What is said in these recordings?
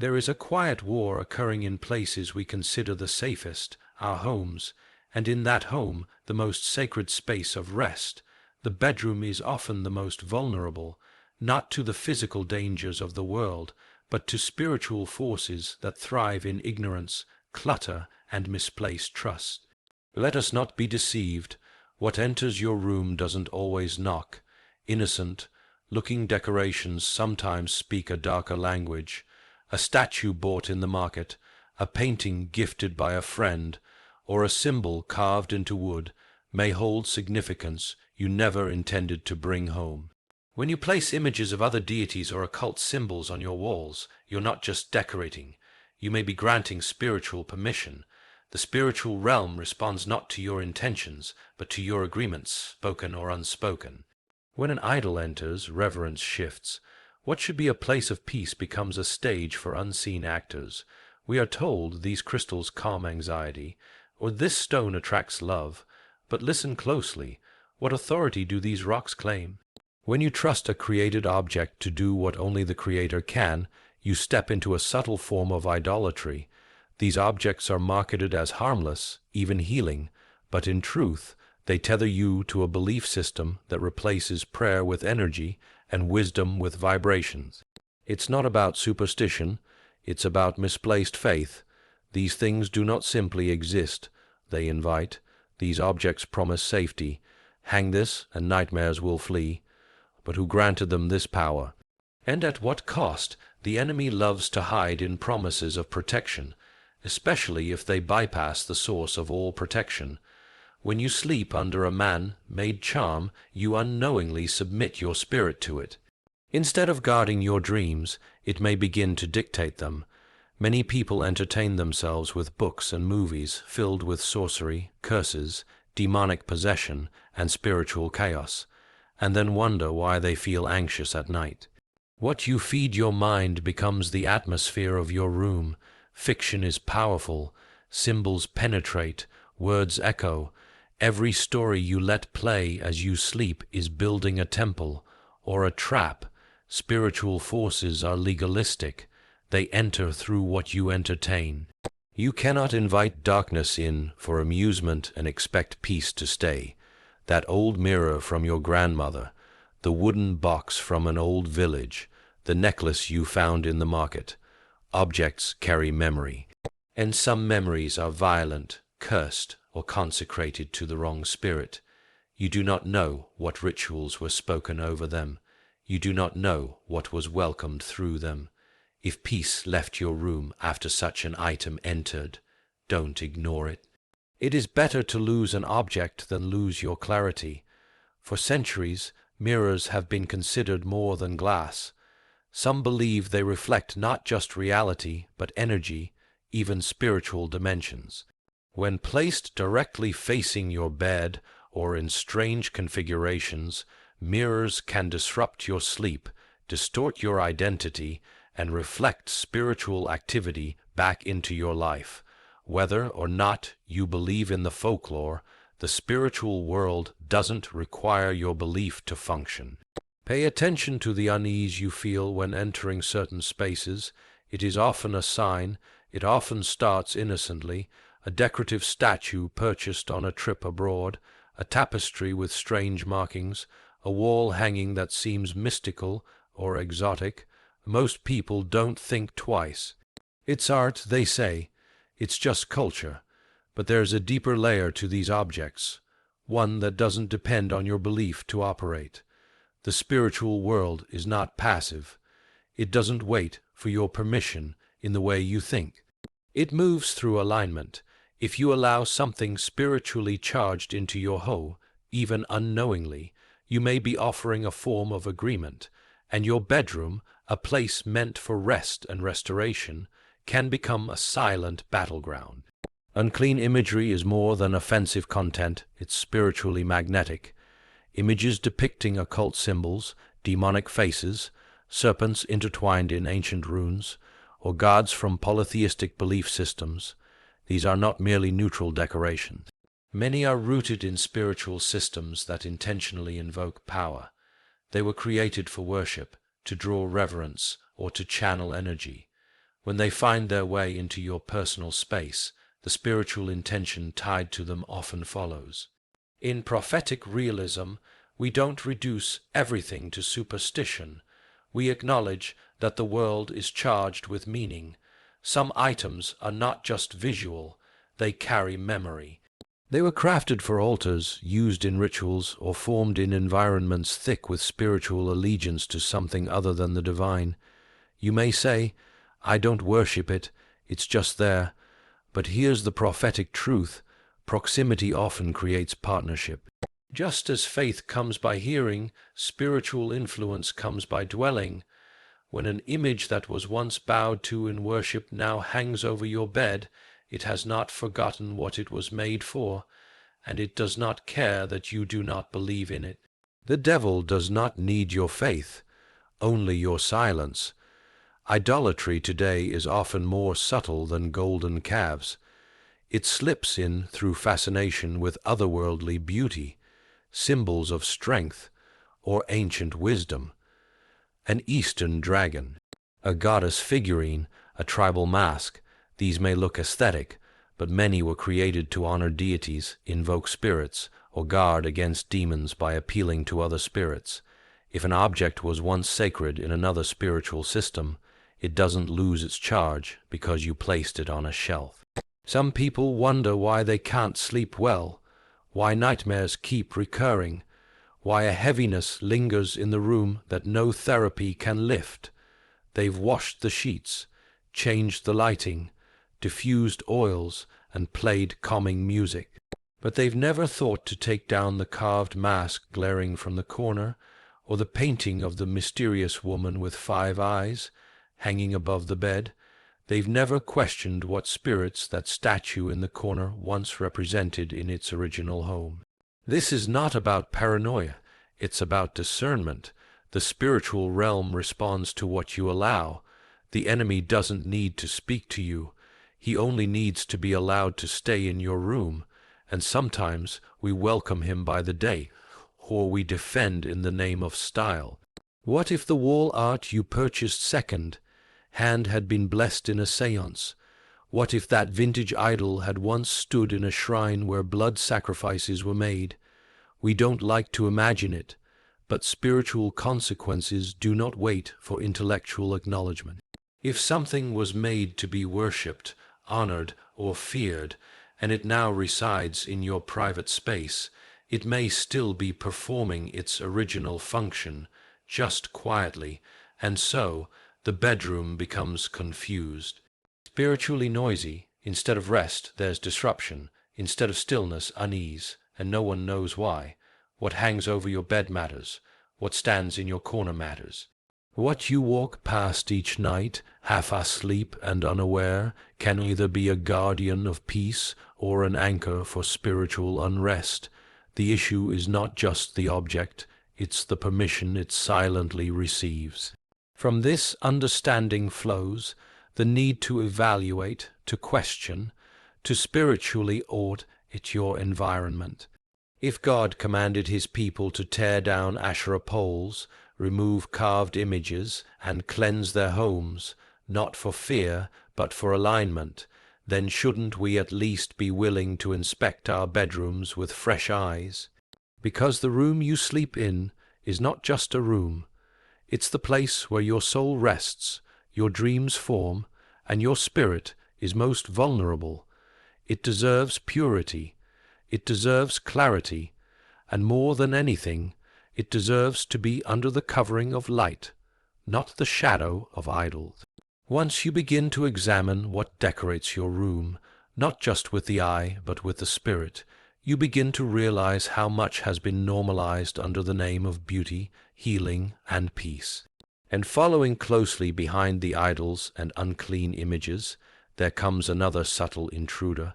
There is a quiet war occurring in places we consider the safest, our homes, and in that home, the most sacred space of rest, the bedroom is often the most vulnerable, not to the physical dangers of the world, but to spiritual forces that thrive in ignorance, clutter, and misplaced trust. Let us not be deceived. What enters your room doesn't always knock. Innocent, looking decorations sometimes speak a darker language. A statue bought in the market, a painting gifted by a friend, or a symbol carved into wood may hold significance you never intended to bring home. When you place images of other deities or occult symbols on your walls, you're not just decorating. You may be granting spiritual permission. The spiritual realm responds not to your intentions, but to your agreements, spoken or unspoken. When an idol enters, reverence shifts. What should be a place of peace becomes a stage for unseen actors. We are told these crystals calm anxiety, or this stone attracts love. But listen closely. What authority do these rocks claim? When you trust a created object to do what only the Creator can, you step into a subtle form of idolatry. These objects are marketed as harmless, even healing, but in truth, they tether you to a belief system that replaces prayer with energy and wisdom with vibrations. It's not about superstition, it's about misplaced faith. These things do not simply exist, they invite. These objects promise safety. Hang this, and nightmares will flee. But who granted them this power? And at what cost? The enemy loves to hide in promises of protection, especially if they bypass the source of all protection. When you sleep under a man-made charm, you unknowingly submit your spirit to it. Instead of guarding your dreams, it may begin to dictate them. Many people entertain themselves with books and movies filled with sorcery, curses, demonic possession, and spiritual chaos, and then wonder why they feel anxious at night. What you feed your mind becomes the atmosphere of your room. Fiction is powerful. Symbols penetrate. Words echo. Every story you let play as you sleep is building a temple or a trap. Spiritual forces are legalistic. They enter through what you entertain. You cannot invite darkness in for amusement and expect peace to stay. That old mirror from your grandmother, the wooden box from an old village, the necklace you found in the market. Objects carry memory. And some memories are violent, cursed, or consecrated to the wrong spirit. You do not know what rituals were spoken over them. You do not know what was welcomed through them. If peace left your room after such an item entered, don't ignore it. It is better to lose an object than lose your clarity. For centuries, mirrors have been considered more than glass. Some believe they reflect not just reality, but energy, even spiritual dimensions. When placed directly facing your bed or in strange configurations, mirrors can disrupt your sleep, distort your identity, and reflect spiritual activity back into your life. Whether or not you believe in the folklore, the spiritual world doesn't require your belief to function. Pay attention to the unease you feel when entering certain spaces. It is often a sign. It often starts innocently. A decorative statue purchased on a trip abroad, a tapestry with strange markings, a wall hanging that seems mystical or exotic. Most people don't think twice. It's art, they say. It's just culture. But there's a deeper layer to these objects, one that doesn't depend on your belief to operate. The spiritual world is not passive. It doesn't wait for your permission in the way you think. It moves through alignment. If you allow something spiritually charged into your home, even unknowingly, you may be offering a form of agreement, and your bedroom, a place meant for rest and restoration, can become a silent battleground. Unclean imagery is more than offensive content, it's spiritually magnetic. Images depicting occult symbols, demonic faces, serpents intertwined in ancient runes, or gods from polytheistic belief systems. These are not merely neutral decorations. Many are rooted in spiritual systems that intentionally invoke power. They were created for worship, to draw reverence, or to channel energy. When they find their way into your personal space, the spiritual intention tied to them often follows. In prophetic realism, we don't reduce everything to superstition. We acknowledge that the world is charged with meaning. Some items are not just visual, they carry memory. They were crafted for altars, used in rituals, or formed in environments thick with spiritual allegiance to something other than the divine. You may say, "I don't worship it, it's just there." But here's the prophetic truth: proximity often creates partnership. Just as faith comes by hearing, spiritual influence comes by dwelling. When an image that was once bowed to in worship now hangs over your bed, it has not forgotten what it was made for, and it does not care that you do not believe in it. The devil does not need your faith, only your silence. Idolatry today is often more subtle than golden calves. It slips in through fascination with otherworldly beauty, symbols of strength, or ancient wisdom. An Eastern dragon, a goddess figurine, a tribal mask, these may look aesthetic, but many were created to honor deities, invoke spirits, or guard against demons by appealing to other spirits. If an object was once sacred in another spiritual system, it doesn't lose its charge because you placed it on a shelf. Some people wonder why they can't sleep well, why nightmares keep recurring, why a heaviness lingers in the room that no therapy can lift. They've washed the sheets, changed the lighting, diffused oils, and played calming music. But they've never thought to take down the carved mask glaring from the corner, or the painting of the mysterious woman with 5 eyes hanging above the bed. They've never questioned what spirits that statue in the corner once represented in its original home. This is not about paranoia, it's about discernment. The spiritual realm responds to what you allow. The enemy doesn't need to speak to you. He only needs to be allowed to stay in your room, and sometimes we welcome him by the day, or we defend in the name of style. What if the wall art you purchased second hand had been blessed in a seance? What if that vintage idol had once stood in a shrine where blood sacrifices were made? We don't like to imagine it, but spiritual consequences do not wait for intellectual acknowledgement. If something was made to be worshipped, honored, or feared, and it now resides in your private space, it may still be performing its original function, just quietly, and so the bedroom becomes confused. Spiritually noisy, instead of rest there's disruption, instead of stillness unease, and no one knows why. What hangs over your bed matters, what stands in your corner matters. What you walk past each night, half asleep and unaware, can either be a guardian of peace or an anchor for spiritual unrest. The issue is not just the object, it's the permission it silently receives. From this understanding flows the need to evaluate, to question, to spiritually audit your environment. If God commanded his people to tear down Asherah poles, remove carved images, and cleanse their homes, not for fear, but for alignment, then shouldn't we at least be willing to inspect our bedrooms with fresh eyes? Because the room you sleep in is not just a room. It's the place where your soul rests, your dreams form, and your spirit is most vulnerable. It deserves purity. It deserves clarity. And more than anything, it deserves to be under the covering of light, not the shadow of idols. Once you begin to examine what decorates your room, not just with the eye, but with the spirit, you begin to realize how much has been normalized under the name of beauty, healing, and peace. And following closely behind the idols and unclean images, there comes another subtle intruder,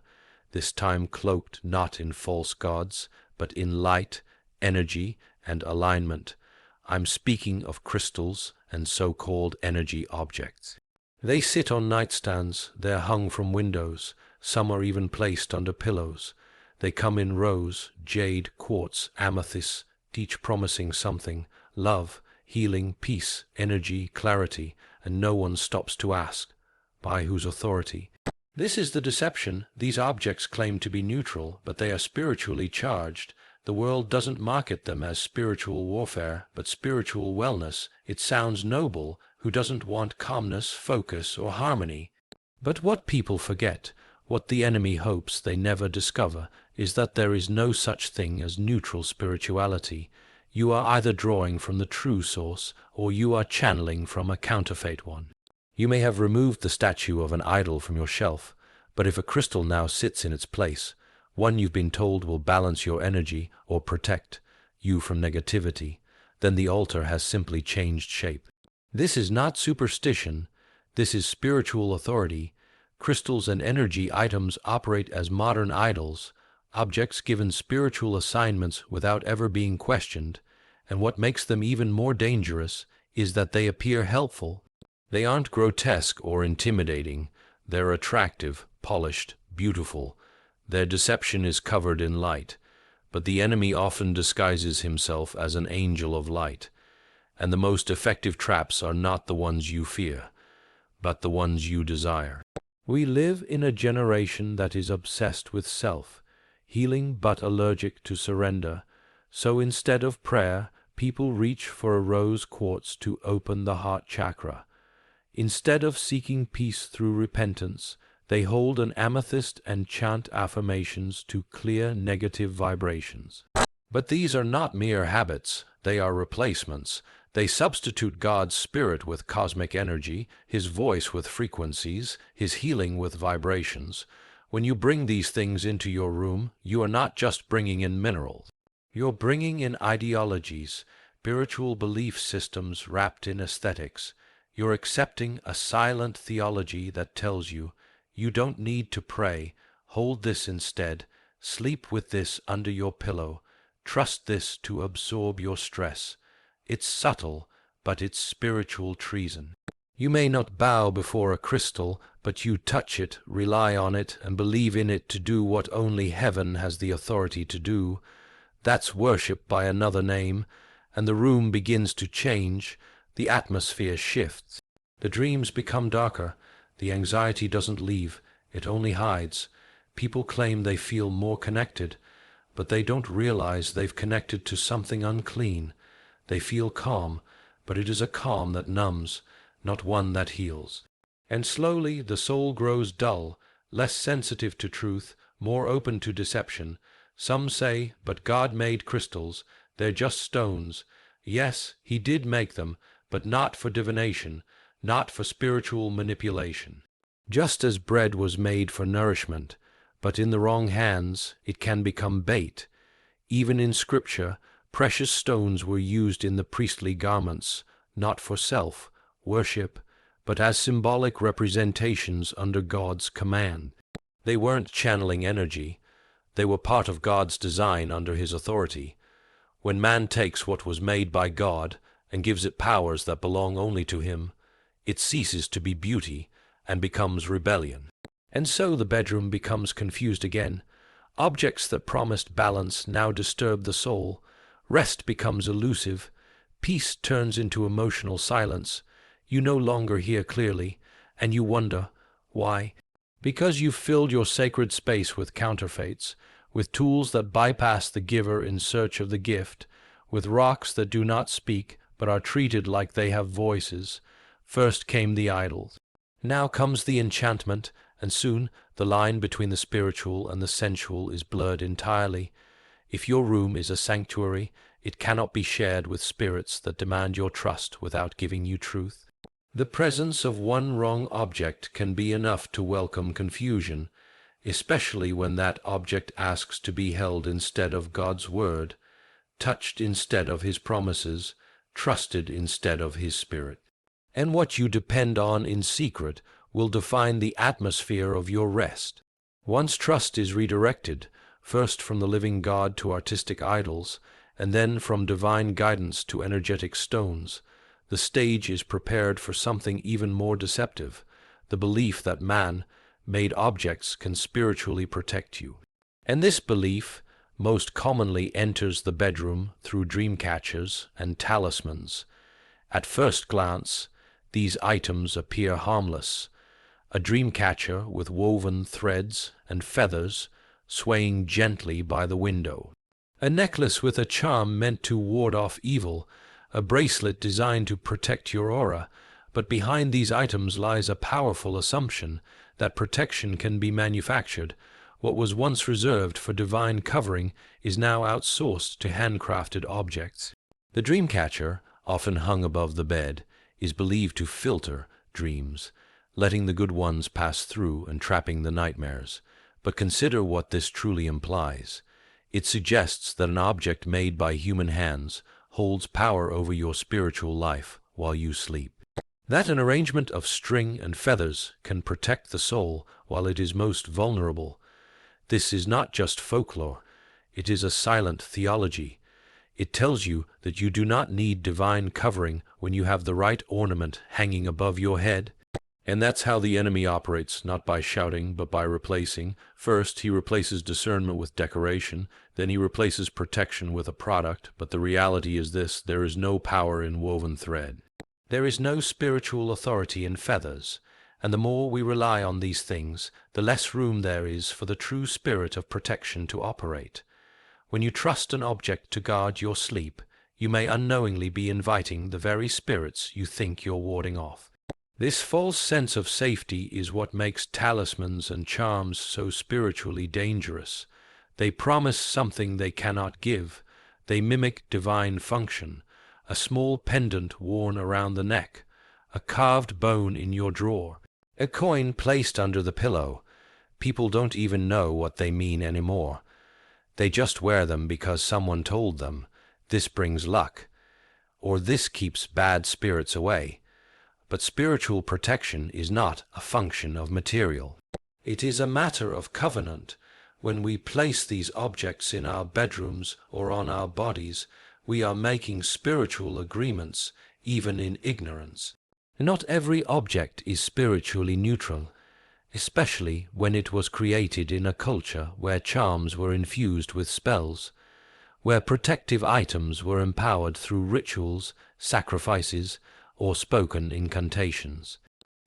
this time cloaked not in false gods, but in light, energy, and alignment. I'm speaking of crystals and so-called energy objects. They sit on nightstands, they're hung from windows, some are even placed under pillows. They come in rose, jade, quartz, amethyst, each promising something: love, healing, peace, energy, clarity, and no one stops to ask, by whose authority. This is the deception. These objects claim to be neutral, but they are spiritually charged. The world doesn't market them as spiritual warfare, but spiritual wellness. It sounds noble. Who doesn't want calmness, focus, or harmony? But what people forget, what the enemy hopes they never discover, is that there is no such thing as neutral spirituality. You are either drawing from the true source, or you are channeling from a counterfeit one. You may have removed the statue of an idol from your shelf, but if a crystal now sits in its place, one you've been told will balance your energy or protect you from negativity, then the altar has simply changed shape. This is not superstition. This is spiritual authority. Crystals and energy items operate as modern idols, objects given spiritual assignments without ever being questioned, and what makes them even more dangerous is that they appear helpful. They aren't grotesque or intimidating. They're attractive, polished, beautiful. Their deception is covered in light, but the enemy often disguises himself as an angel of light, and the most effective traps are not the ones you fear, but the ones you desire. We live in a generation that is obsessed with self, healing but allergic to surrender. So instead of prayer, people reach for a rose quartz to open the heart chakra. Instead of seeking peace through repentance, they hold an amethyst and chant affirmations to clear negative vibrations. But these are not mere habits, they are replacements. They substitute God's spirit with cosmic energy, His voice with frequencies, His healing with vibrations. When you bring these things into your room, you are not just bringing in minerals. You're bringing in ideologies, spiritual belief systems wrapped in aesthetics. You're accepting a silent theology that tells you, you don't need to pray, hold this instead, sleep with this under your pillow, trust this to absorb your stress. It's subtle, but it's spiritual treason. You may not bow before a crystal, but you touch it, rely on it, and believe in it to do what only heaven has the authority to do. That's worship by another name, and the room begins to change, the atmosphere shifts. The dreams become darker, the anxiety doesn't leave, it only hides. People claim they feel more connected, but they don't realize they've connected to something unclean. They feel calm, but it is a calm that numbs, not one that heals. And slowly the soul grows dull, less sensitive to truth, more open to deception. Some say, but God made crystals, they're just stones. Yes, He did make them, but not for divination, not for spiritual manipulation. Just as bread was made for nourishment, but in the wrong hands it can become bait. Even in Scripture, precious stones were used in the priestly garments, not for self-worship, but as symbolic representations under God's command. They weren't channeling energy. They were part of God's design under His authority. When man takes what was made by God and gives it powers that belong only to Him, it ceases to be beauty and becomes rebellion. And so the bedroom becomes confused again. Objects that promised balance now disturb the soul. Rest becomes elusive. Peace turns into emotional silence. You no longer hear clearly, and you wonder, why? Because you've filled your sacred space with counterfeits, with tools that bypass the giver in search of the gift, with rocks that do not speak but are treated like they have voices. First came the idols. Now comes the enchantment, and soon the line between the spiritual and the sensual is blurred entirely. If your room is a sanctuary, it cannot be shared with spirits that demand your trust without giving you truth. The presence of one wrong object can be enough to welcome confusion, especially when that object asks to be held instead of God's word, touched instead of His promises, trusted instead of His Spirit. And what you depend on in secret will define the atmosphere of your rest. Once trust is redirected, first from the living God to artistic idols, and then from divine guidance to energetic stones, the stage is prepared for something even more deceptive, the belief that man-made objects can spiritually protect you. And this belief most commonly enters the bedroom through dreamcatchers and talismans. At first glance, these items appear harmless. a dream catcher with woven threads and feathers swaying gently by the window, a necklace with a charm meant to ward off evil, a bracelet designed to protect your aura. But behind these items lies a powerful assumption that protection can be manufactured. What was once reserved for divine covering is now outsourced to handcrafted objects. The dreamcatcher, often hung above the bed, is believed to filter dreams, letting the good ones pass through and trapping the nightmares. But consider what this truly implies. It suggests that an object made by human hands holds power over your spiritual life while you sleep. That an arrangement of string and feathers can protect the soul while it is most vulnerable. This is not just folklore, it is a silent theology. It tells you that you do not need divine covering when you have the right ornament hanging above your head. And that's how the enemy operates, not by shouting, but by replacing. First, he replaces discernment with decoration, then he replaces protection with a product, but the reality is this: there is no power in woven thread. There is no spiritual authority in feathers, and the more we rely on these things, the less room there is for the true spirit of protection to operate. When you trust an object to guard your sleep, you may unknowingly be inviting the very spirits you think you're warding off. This false sense of safety is what makes talismans and charms so spiritually dangerous. They promise something they cannot give. They mimic divine function. A small pendant worn around the neck, a carved bone in your drawer, a coin placed under the pillow. People don't even know what they mean anymore. They just wear them because someone told them, this brings luck, or this keeps bad spirits away. But spiritual protection is not a function of material. It is a matter of covenant. When we place these objects in our bedrooms or on our bodies, we are making spiritual agreements, even in ignorance. Not every object is spiritually neutral, especially when it was created in a culture where charms were infused with spells, where protective items were empowered through rituals, sacrifices, or spoken incantations.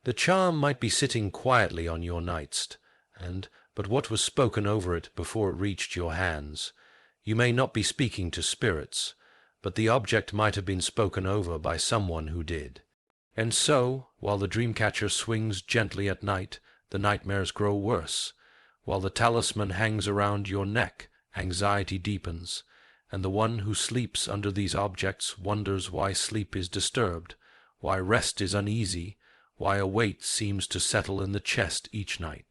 The charm might be sitting quietly on your nightstand, but what was spoken over it before it reached your hands? You may not be speaking to spirits, but the object might have been spoken over by someone who did. And so, while the dreamcatcher swings gently at night, the nightmares grow worse. While the talisman hangs around your neck, anxiety deepens, and the one who sleeps under these objects wonders why sleep is disturbed, why rest is uneasy, why a weight seems to settle in the chest each night.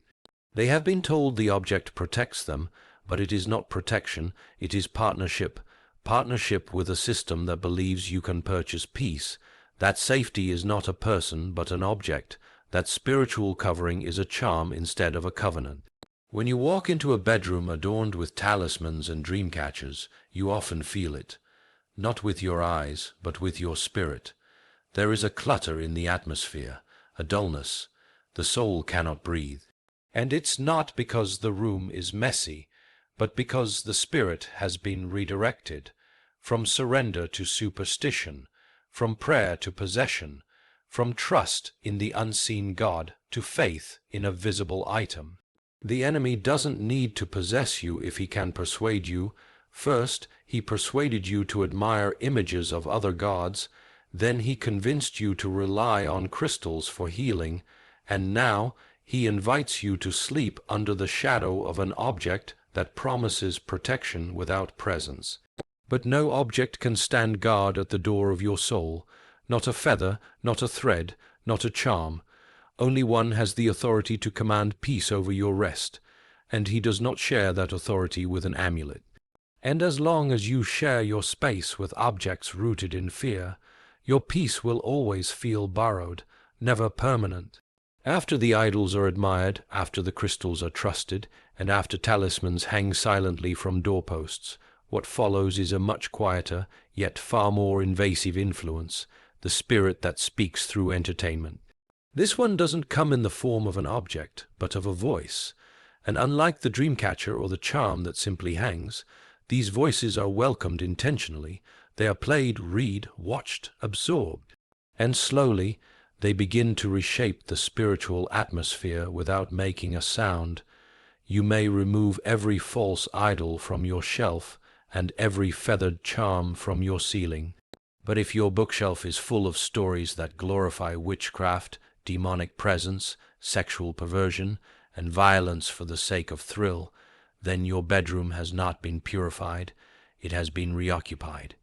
They have been told the object protects them, but it is not protection, it is partnership. Partnership with a system that believes you can purchase peace. That safety is not a person but an object. That spiritual covering is a charm instead of a covenant. When you walk into a bedroom adorned with talismans and dreamcatchers, you often feel it. Not with your eyes, but with your spirit. There is a clutter in the atmosphere, a dullness. The soul cannot breathe. And it's not because the room is messy, but because the spirit has been redirected, from surrender to superstition, from prayer to possession, from trust in the unseen God to faith in a visible item. The enemy doesn't need to possess you if he can persuade you. First, he persuaded you to admire images of other gods, then he convinced you to rely on crystals for healing, and now he invites you to sleep under the shadow of an object that promises protection without presence. But no object can stand guard at the door of your soul, not a feather, not a thread, not a charm. Only one has the authority to command peace over your rest, and he does not share that authority with an amulet. And as long as you share your space with objects rooted in fear, your peace will always feel borrowed, never permanent. After the idols are admired, after the crystals are trusted, and after talismans hang silently from doorposts, what follows is a much quieter, yet far more invasive influence, the spirit that speaks through entertainment. This one doesn't come in the form of an object, but of a voice, and unlike the dreamcatcher or the charm that simply hangs, these voices are welcomed intentionally. They are played, read, watched, absorbed, and slowly They begin to reshape the spiritual atmosphere without making a sound. You may remove every false idol from your shelf and every feathered charm from your ceiling. But if your bookshelf is full of stories that glorify witchcraft, demonic presence, sexual perversion, and violence for the sake of thrill, then your bedroom has not been purified, it has been reoccupied.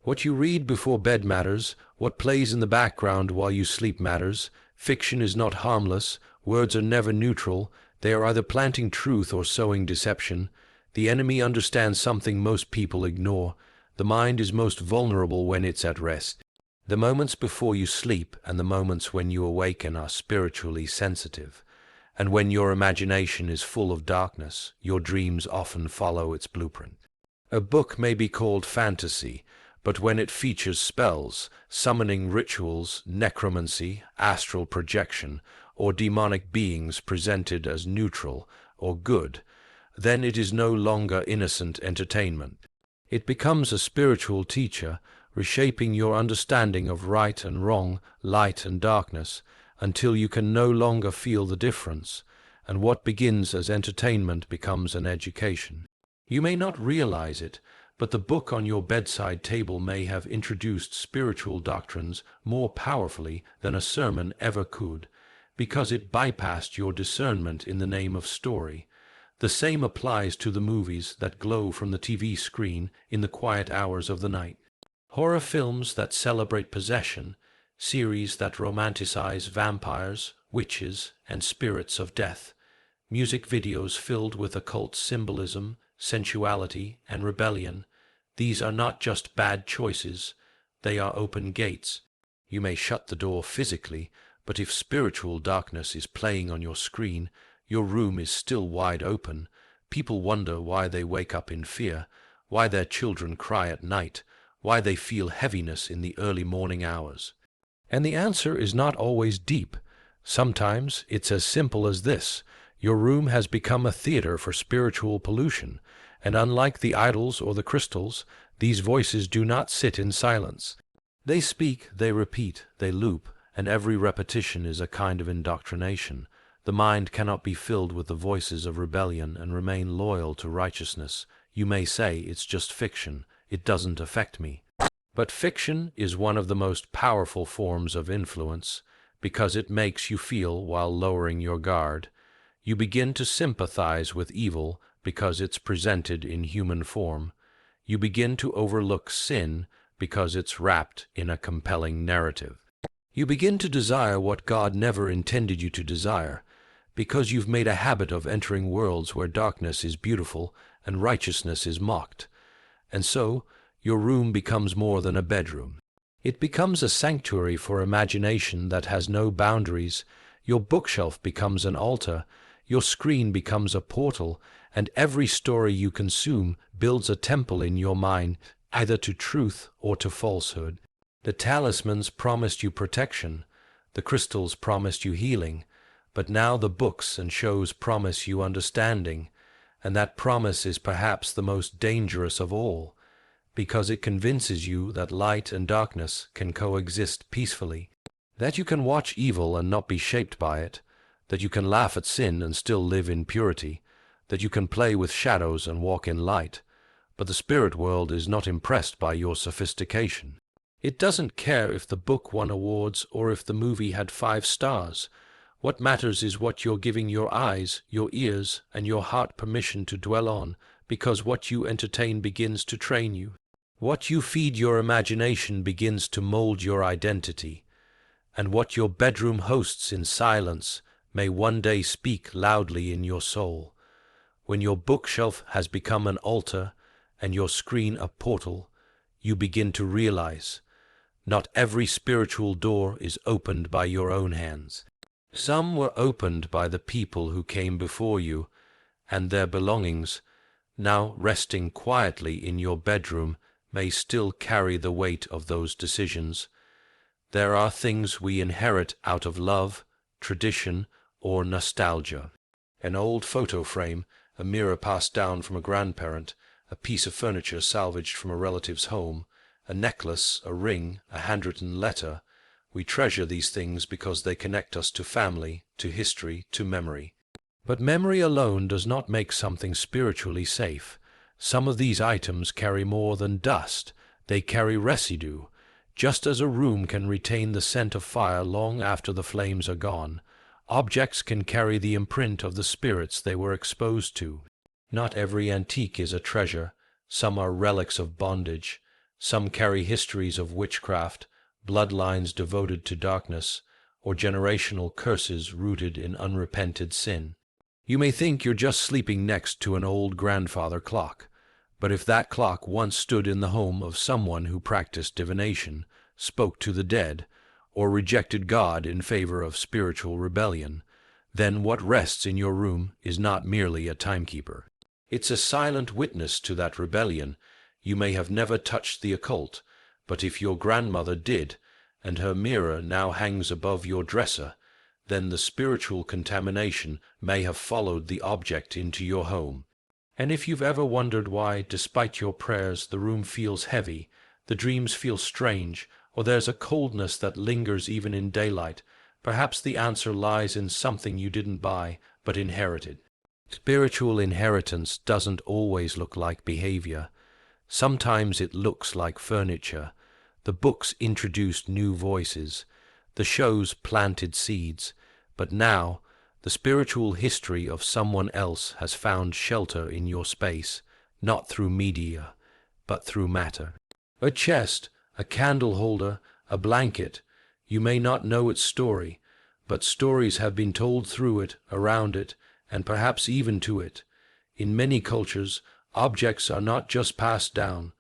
What you read before bed matters, what plays in the background while you sleep matters. Fiction is not harmless, words are never neutral, they are either planting truth or sowing deception. The enemy understands something most people ignore. The mind is most vulnerable when it's at rest. The moments before you sleep and the moments when you awaken are spiritually sensitive. And when your imagination is full of darkness, your dreams often follow its blueprint. A book may be called fantasy, but when it features spells, summoning rituals, necromancy, astral projection, or demonic beings presented as neutral or good, then it is no longer innocent entertainment. It becomes a spiritual teacher, reshaping your understanding of right and wrong, light and darkness, until you can no longer feel the difference, and what begins as entertainment becomes an education. You may not realize it, but the book on your bedside table may have introduced spiritual doctrines more powerfully than a sermon ever could, because it bypassed your discernment in the name of story. The same applies to the movies that glow from the TV screen in the quiet hours of the night. Horror films that celebrate possession, series that romanticize vampires, witches, and spirits of death, music videos filled with occult symbolism, sensuality, and rebellion. These are not just bad choices, they are open gates. You may shut the door physically, but if spiritual darkness is playing on your screen, your room is still wide open. People wonder why they wake up in fear, why their children cry at night, why they feel heaviness in the early morning hours. And the answer is not always deep. Sometimes it's as simple as this: your room has become a theater for spiritual pollution, and unlike the idols or the crystals, these voices do not sit in silence. They speak, they repeat, they loop, and every repetition is a kind of indoctrination. The mind cannot be filled with the voices of rebellion and remain loyal to righteousness. You may say, it's just fiction, it doesn't affect me. But fiction is one of the most powerful forms of influence, because it makes you feel while lowering your guard. You begin to sympathize with evil because it's presented in human form. You begin to overlook sin because it's wrapped in a compelling narrative. You begin to desire what God never intended you to desire, because you've made a habit of entering worlds where darkness is beautiful and righteousness is mocked. And so, your room becomes more than a bedroom. It becomes a sanctuary for imagination that has no boundaries. Your bookshelf becomes an altar, your screen becomes a portal, and every story you consume builds a temple in your mind, either to truth or to falsehood. The talismans promised you protection, the crystals promised you healing, but now the books and shows promise you understanding, and that promise is perhaps the most dangerous of all, because it convinces you that light and darkness can coexist peacefully, that you can watch evil and not be shaped by it, that you can laugh at sin and still live in purity, that you can play with shadows and walk in light. But the spirit world is not impressed by your sophistication. It doesn't care if the book won awards or if the movie had 5 stars. What matters is what you're giving your eyes, your ears, and your heart permission to dwell on, because what you entertain begins to train you. What you feed your imagination begins to mold your identity, and what your bedroom hosts in silence may one day speak loudly in your soul. When your bookshelf has become an altar and your screen a portal, you begin to realize not every spiritual door is opened by your own hands. Some were opened by the people who came before you, and their belongings, now resting quietly in your bedroom, may still carry the weight of those decisions. There are things we inherit out of love, tradition, or nostalgia. An old photo frame, a mirror passed down from a grandparent, a piece of furniture salvaged from a relative's home, a necklace, a ring, a handwritten letter. We treasure these things because they connect us to family, to history, to memory. But memory alone does not make something spiritually safe. Some of these items carry more than dust. They carry residue. Just as a room can retain the scent of fire long after the flames are gone, objects can carry the imprint of the spirits they were exposed to. Not every antique is a treasure. Some are relics of bondage. Some carry histories of witchcraft, bloodlines devoted to darkness, or generational curses rooted in unrepented sin. You may think you're just sleeping next to an old grandfather clock, but if that clock once stood in the home of someone who practiced divination, spoke to the dead, or rejected God in favor of spiritual rebellion, then what rests in your room is not merely a timekeeper. It's a silent witness to that rebellion. You may have never touched the occult, but if your grandmother did, and her mirror now hangs above your dresser, then the spiritual contamination may have followed the object into your home. And if you've ever wondered why, despite your prayers, the room feels heavy, the dreams feel strange, or there's a coldness that lingers even in daylight, perhaps the answer lies in something you didn't buy, but inherited. Spiritual inheritance doesn't always look like behavior. Sometimes it looks like furniture. The books introduced new voices. The shows planted seeds. But now, the spiritual history of someone else has found shelter in your space, not through media, but through matter. A chest, a candle holder, a blanket. You may not know its story, but stories have been told through it, around it, and perhaps even to it. In many cultures, objects are not just passed down.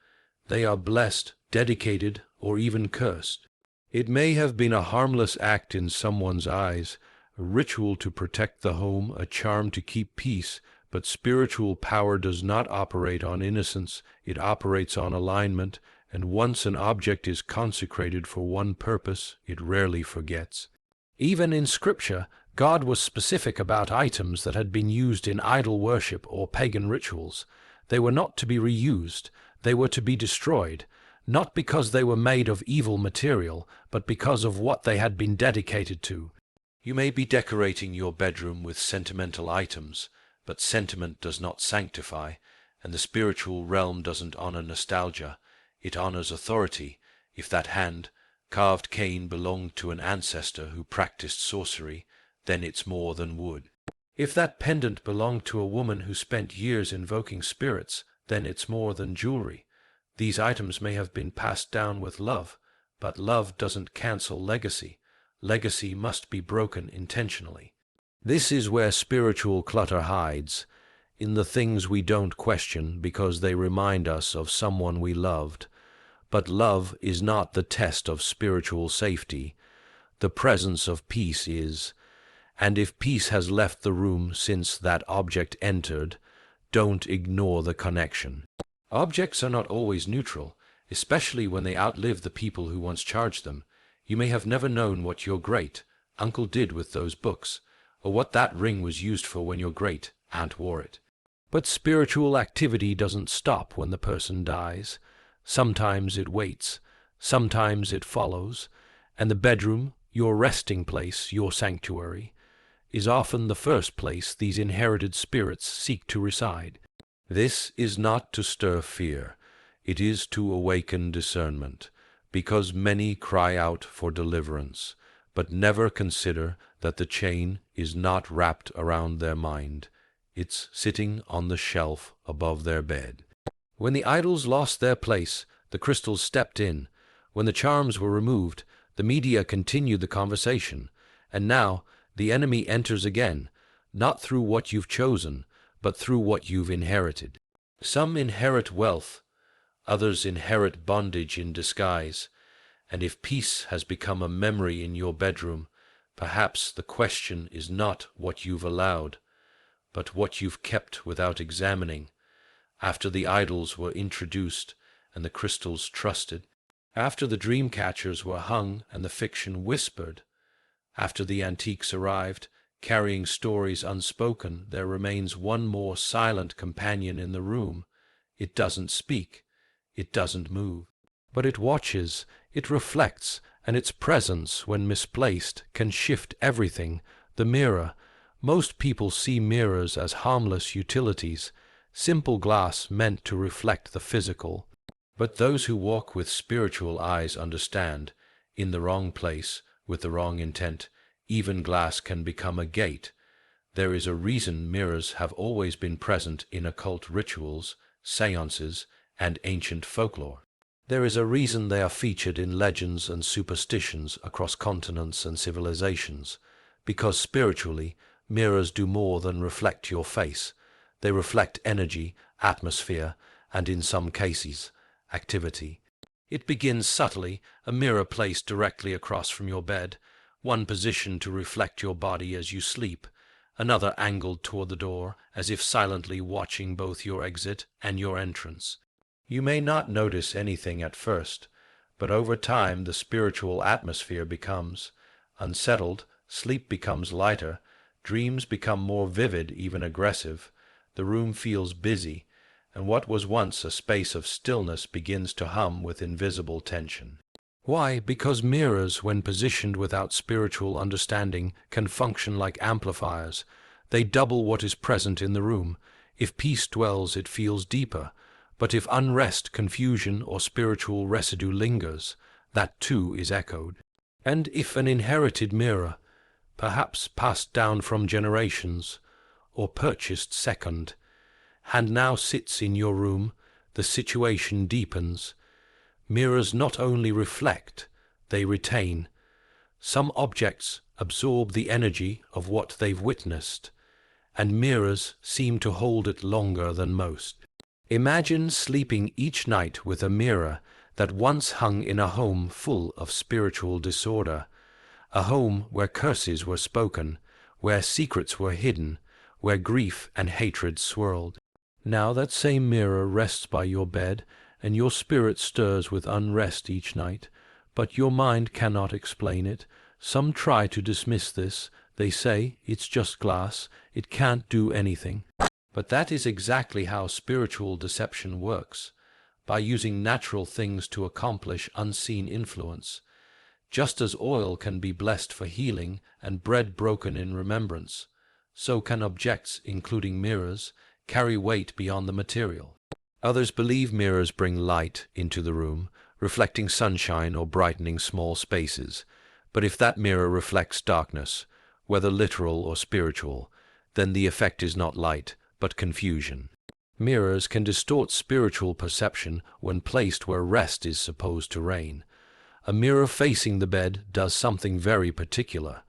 They are blessed, dedicated, or even cursed. It may have been a harmless act in someone's eyes, a ritual to protect the home, a charm to keep peace, but spiritual power does not operate on innocence, it operates on alignment, and once an object is consecrated for one purpose, it rarely forgets. Even in Scripture, God was specific about items that had been used in idol worship or pagan rituals. They were not to be reused, they were to be destroyed, not because they were made of evil material, but because of what they had been dedicated to. You may be decorating your bedroom with sentimental items, but sentiment does not sanctify, and the spiritual realm doesn't honor nostalgia. It honors authority. If that hand, carved cane, belonged to an ancestor who practiced sorcery, then it's more than wood. If that pendant belonged to a woman who spent years invoking spirits, then it's more than jewelry. These items may have been passed down with love, but love doesn't cancel legacy. Legacy must be broken intentionally. This is where spiritual clutter hides, in the things we don't question because they remind us of someone we loved. But love is not the test of spiritual safety. The presence of peace is. And if peace has left the room since that object entered, don't ignore the connection. Objects are not always neutral, especially when they outlive the people who once charged them. You may have never known what your great-uncle did with those books, or what that ring was used for when your great-aunt wore it. But spiritual activity doesn't stop when the person dies. Sometimes it waits, sometimes it follows, and the bedroom, your resting place, your sanctuary, is often the first place these inherited spirits seek to reside. This is not to stir fear, it is to awaken discernment, because many cry out for deliverance, but never consider that the chain is not wrapped around their mind, it's sitting on the shelf above their bed. When the idols lost their place, the crystals stepped in. When the charms were removed, the media continued the conversation, and now the enemy enters again, not through what you've chosen, but through what you've inherited. Some inherit wealth, others inherit bondage in disguise, and if peace has become a memory in your bedroom, perhaps the question is not what you've allowed, but what you've kept without examining, after the idols were introduced and the crystals trusted, after the Dreamcatchers were hung and the fiction whispered, after the antiques arrived, carrying stories unspoken, there remains one more silent companion in the room. It doesn't speak, it doesn't move, but it watches, it reflects, and its presence, when misplaced, can shift everything. The mirror. Most people see mirrors as harmless utilities, simple glass meant to reflect the physical. But those who walk with spiritual eyes understand, in the wrong place, with the wrong intent, even glass can become a gate. There is a reason mirrors have always been present in occult rituals, seances, and ancient folklore. There is a reason they are featured in legends and superstitions across continents and civilizations, because spiritually, mirrors do more than reflect your face. They reflect energy, atmosphere, and in some cases, activity. It begins subtly, a mirror placed directly across from your bed, one positioned to reflect your body as you sleep, another angled toward the door, as if silently watching both your exit and your entrance. You may not notice anything at first, but over time the spiritual atmosphere becomes unsettled, sleep becomes lighter, dreams become more vivid, even aggressive, the room feels busy, and what was once a space of stillness begins to hum with invisible tension. Why? Because mirrors, when positioned without spiritual understanding, can function like amplifiers. They double what is present in the room. If peace dwells, it feels deeper. But if unrest, confusion, or spiritual residue lingers, that too is echoed. And if an inherited mirror, perhaps passed down from generations, or purchased second, and now sits in your room, the situation deepens. Mirrors not only reflect, they retain. Some objects absorb the energy of what they've witnessed, and mirrors seem to hold it longer than most. Imagine sleeping each night with a mirror that once hung in a home full of spiritual disorder, a home where curses were spoken, where secrets were hidden, where grief and hatred swirled. Now that same mirror rests by your bed, and your spirit stirs with unrest each night, but your mind cannot explain it. Some try to dismiss this. They say, it's just glass, it can't do anything. But that is exactly how spiritual deception works, by using natural things to accomplish unseen influence. Just as oil can be blessed for healing and bread broken in remembrance, so can objects, including mirrors, carry weight beyond the material. Others believe mirrors bring light into the room, reflecting sunshine or brightening small spaces. But if that mirror reflects darkness, whether literal or spiritual, then the effect is not light, but confusion. Mirrors can distort spiritual perception when placed where rest is supposed to reign. A mirror facing the bed does something very particular.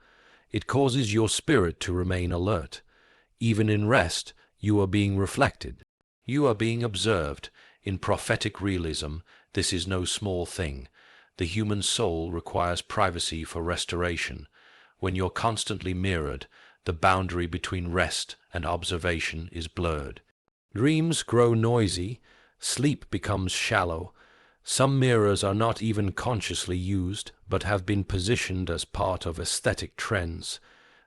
It causes your spirit to remain alert. Even in rest, you are being reflected. You are being observed. In prophetic realism, this is no small thing. The human soul requires privacy for restoration. When you're constantly mirrored, the boundary between rest and observation is blurred. Dreams grow noisy, sleep becomes shallow. Some mirrors are not even consciously used, but have been positioned as part of aesthetic trends.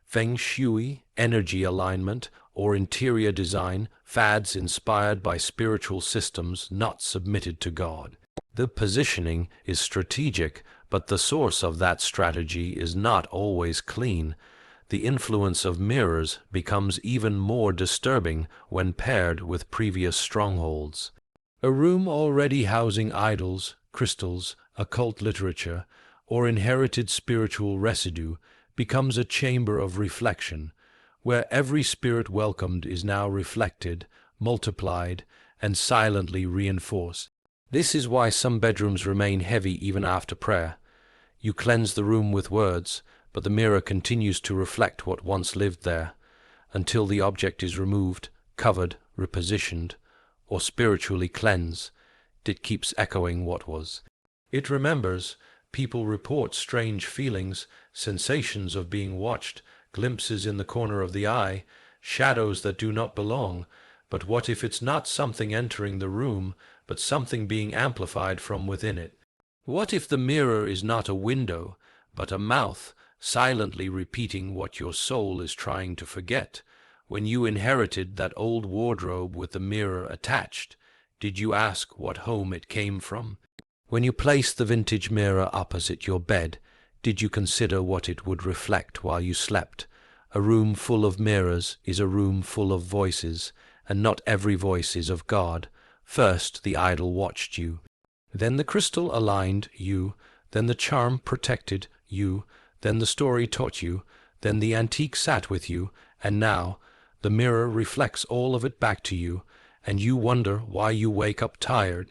Feng Shui, energy alignment, or interior design, fads inspired by spiritual systems not submitted to God. The positioning is strategic, but the source of that strategy is not always clean. The influence of mirrors becomes even more disturbing when paired with previous strongholds. A room already housing idols, crystals, occult literature, or inherited spiritual residue becomes a chamber of reflection, where every spirit welcomed is now reflected, multiplied, and silently reinforced. This is why some bedrooms remain heavy even after prayer. You cleanse the room with words, but the mirror continues to reflect what once lived there, until the object is removed, covered, repositioned, or spiritually cleansed. It keeps echoing what was. It remembers. People report strange feelings, sensations of being watched, glimpses in the corner of the eye, shadows that do not belong. But what if it's not something entering the room, but something being amplified from within it? What if the mirror is not a window, but a mouth, silently repeating what your soul is trying to forget? When you inherited that old wardrobe with the mirror attached, did you ask what home it came from? When you place the vintage mirror opposite your bed, Did you consider what it would reflect while you slept? A room full of mirrors is a room full of voices, and not every voice is of God. First the idol watched you, then the crystal aligned you, then the charm protected you, then the story taught you, then the antique sat with you, and now the mirror reflects all of it back to you, and you wonder why you wake up tired